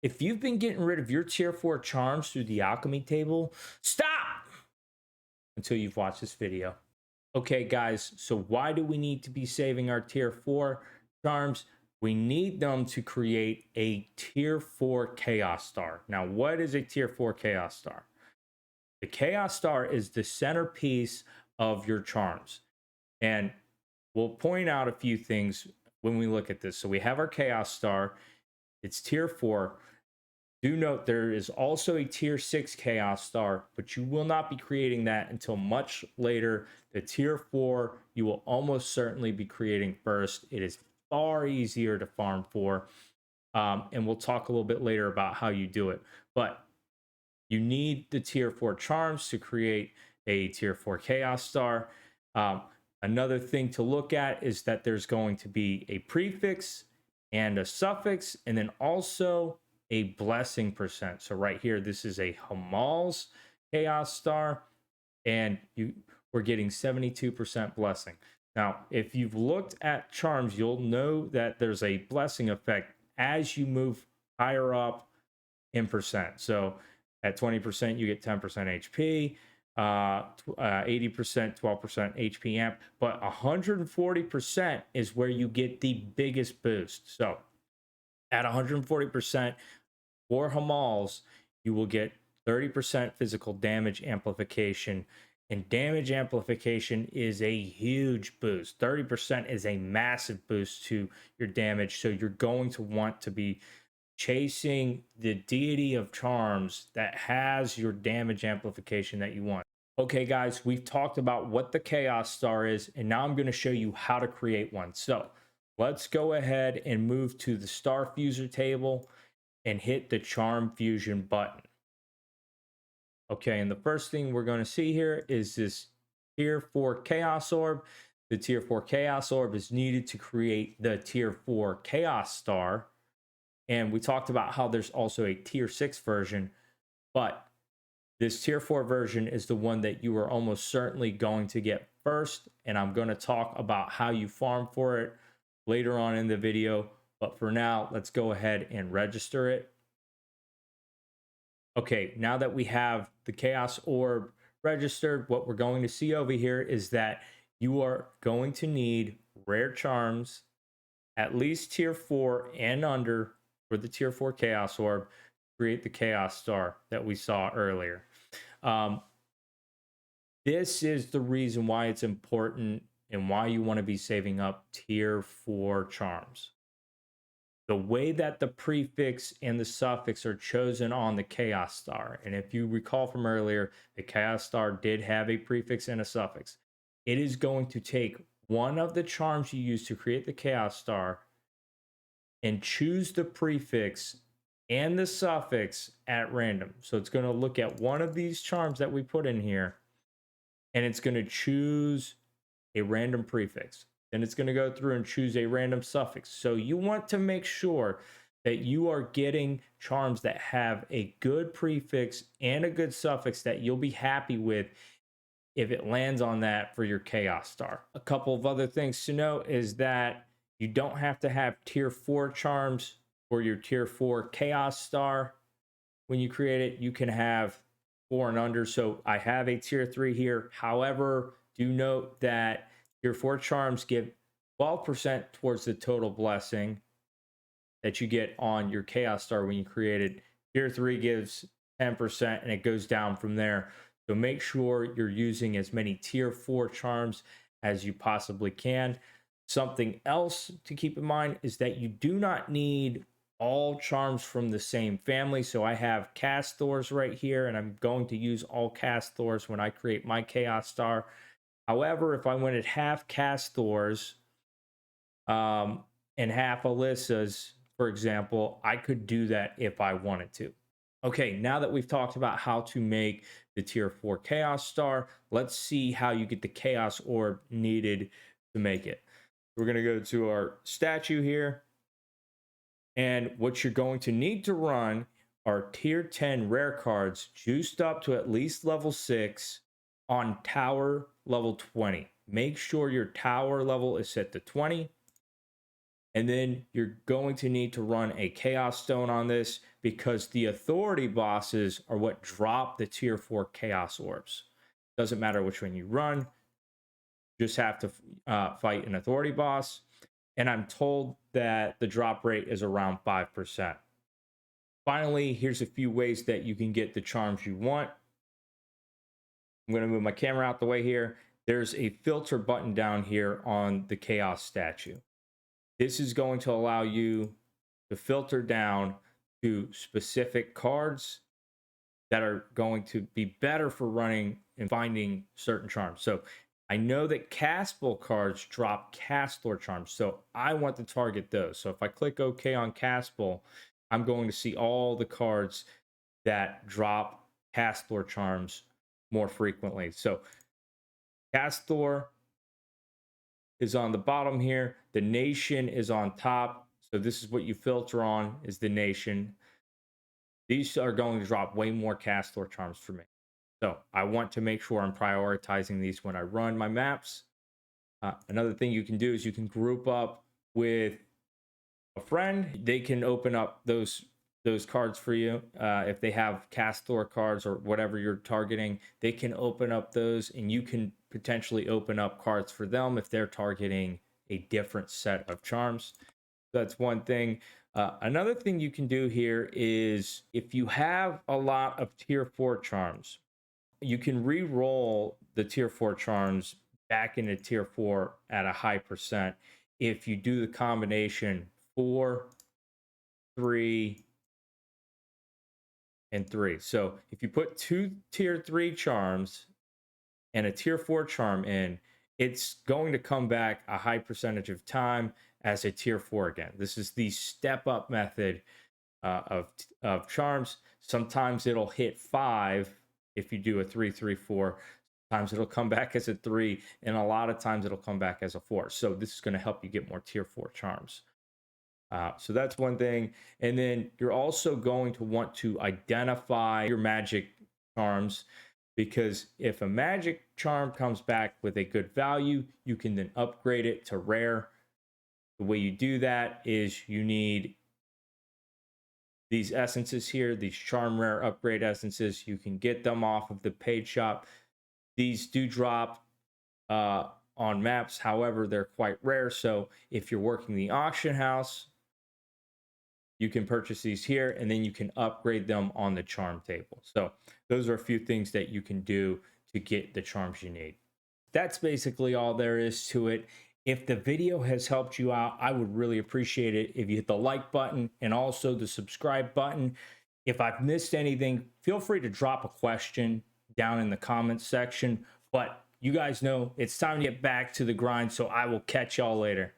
If you've been getting rid of your tier 4 charms through the alchemy table, stop until you've watched this video. Okay, guys, so why do we need to be saving our tier 4 charms? We need them to create a tier 4 chaos star. Now, what is a tier 4 chaos star? The chaos star is the centerpiece of your charms. And we'll point out a few things when we look at this. So we have our chaos star, it's tier 4. Do note there is also a tier 6 chaos star, but you will not be creating that until much later. The tier 4 you will almost certainly be creating first. It is far easier to farm for, and we'll talk a little bit later about how you do it. But you need the tier 4 charms to create a tier 4 chaos star. Another thing to look at is that there's going to be a prefix and a suffix, and then also a blessing percent. So right here, this is a Hamal's chaos star, and we're getting 72% blessing. Now, if you've looked at charms, you'll know that there's a blessing effect as you move higher up in percent. So at 20%, you get 10% HP, 80%, 12% HP amp, but 140% is where you get the biggest boost. So at 140%, for Hamal's, you will get 30% physical damage amplification. And damage amplification is a huge boost. 30% is a massive boost to your damage. So you're going to want to be chasing the deity of charms that has your damage amplification that you want. Okay, guys, we've talked about what the Chaos Star is, and now I'm going to show you how to create one. So let's go ahead and move to the Star Fuser table and hit the Charm Fusion button. Okay, and the first thing we're going to see here is this tier 4 Chaos Orb. The tier 4 Chaos Orb is needed to create the tier 4 Chaos Star. And we talked about how there's also a tier 6 version, but this tier 4 version is the one that you are almost certainly going to get first. And I'm going to talk about how you farm for it later on in the video. But for now, let's go ahead and register it. Okay, now that we have the Chaos Orb registered, what we're going to see over here is that you are going to need rare charms, at least tier 4 and under for the tier 4 Chaos Orb, to create the Chaos Star that we saw earlier. This is the reason why it's important and why you want to be saving up tier 4 charms. The way that the prefix and the suffix are chosen on the Chaos Star, and if you recall from earlier, the Chaos Star did have a prefix and a suffix. It is going to take one of the charms you use to create the Chaos Star and choose the prefix and the suffix at random. So it's going to look at one of these charms that we put in here, and it's going to choose a random prefix. Then it's going to go through and choose a random suffix. So you want to make sure that you are getting charms that have a good prefix and a good suffix that you'll be happy with if it lands on that for your Chaos Star. A couple of other things to note is that you don't have to have tier 4 charms for your tier 4 Chaos Star. When you create it, you can have 4 and under. So I have a tier 3 here. However, do note that tier 4 charms give 12% towards the total blessing that you get on your Chaos Star when you create it. Tier 3 gives 10% and it goes down from there. So make sure you're using as many tier 4 charms as you possibly can. Something else to keep in mind is that you do not need all charms from the same family. So I have Castors right here, and I'm going to use all Castors when I create my Chaos Star. However, if I wanted half Castors and half Alyssa's, for example, I could do that if I wanted to. Okay, now that we've talked about how to make the tier 4 Chaos Star, let's see how you get the Chaos Orb needed to make it. We're going to go to our statue here. And what you're going to need to run are tier 10 rare cards juiced up to at least level 6 on tower level 20. Make sure your tower level is set to 20. And then you're going to need to run a chaos stone on this because the authority bosses are what drop the tier 4 chaos orbs. Doesn't matter which one you run, just have to fight an authority boss. And I'm told that the drop rate is around 5%. Finally, here's a few ways that you can get the charms you want. I'm going to move my camera out the way here. There's a filter button down here on the chaos statue. This is going to allow you to filter down to specific cards that are going to be better for running and finding certain charms. So I know that Caspel cards drop Castor charms, so I want to target those. So if I click OK on Caspel, I'm going to see all the cards that drop Castor charms more frequently. So Castor is on the bottom here. The nation is on top. So this is what you filter on, is the nation. These are going to drop way more Castor charms for me. So I want to make sure I'm prioritizing these when I run my maps. Another thing you can do is you can group up with a friend. They can open up those cards for you. If they have Castor cards or whatever you're targeting, they can open up those, and you can potentially open up cards for them if they're targeting a different set of charms. That's one thing. Another thing you can do here is if you have a lot of tier 4 charms, you can re-roll the tier 4 charms back into tier 4 at a high percent if you do the combination 4, 3, and 3. So if you put 2 tier 3 charms and a tier 4 charm in, it's going to come back a high percentage of time as a tier 4 again. This is the step up method of charms. Sometimes it'll hit 5 if you do a 3, 3, 4. Sometimes it'll come back as a 3, and a lot of times it'll come back as a 4. So this is going to help you get more tier 4 charms. So that's one thing. And then you're also going to want to identify your magic charms, because if a magic charm comes back with a good value, you can then upgrade it to rare. The way you do that is you need these essences here, these charm rare upgrade essences. You can get them off of the paid shop. These do drop on maps. However, they're quite rare. So if you're working the auction house, you can purchase these here, and then you can upgrade them on the charm table. So those are a few things that you can do to get the charms you need. That's basically all there is to it. If the video has helped you out, I would really appreciate it if you hit the like button and also the subscribe button. If I've missed anything, feel free to drop a question down in the comments section. But you guys know it's time to get back to the grind, so I will catch y'all later.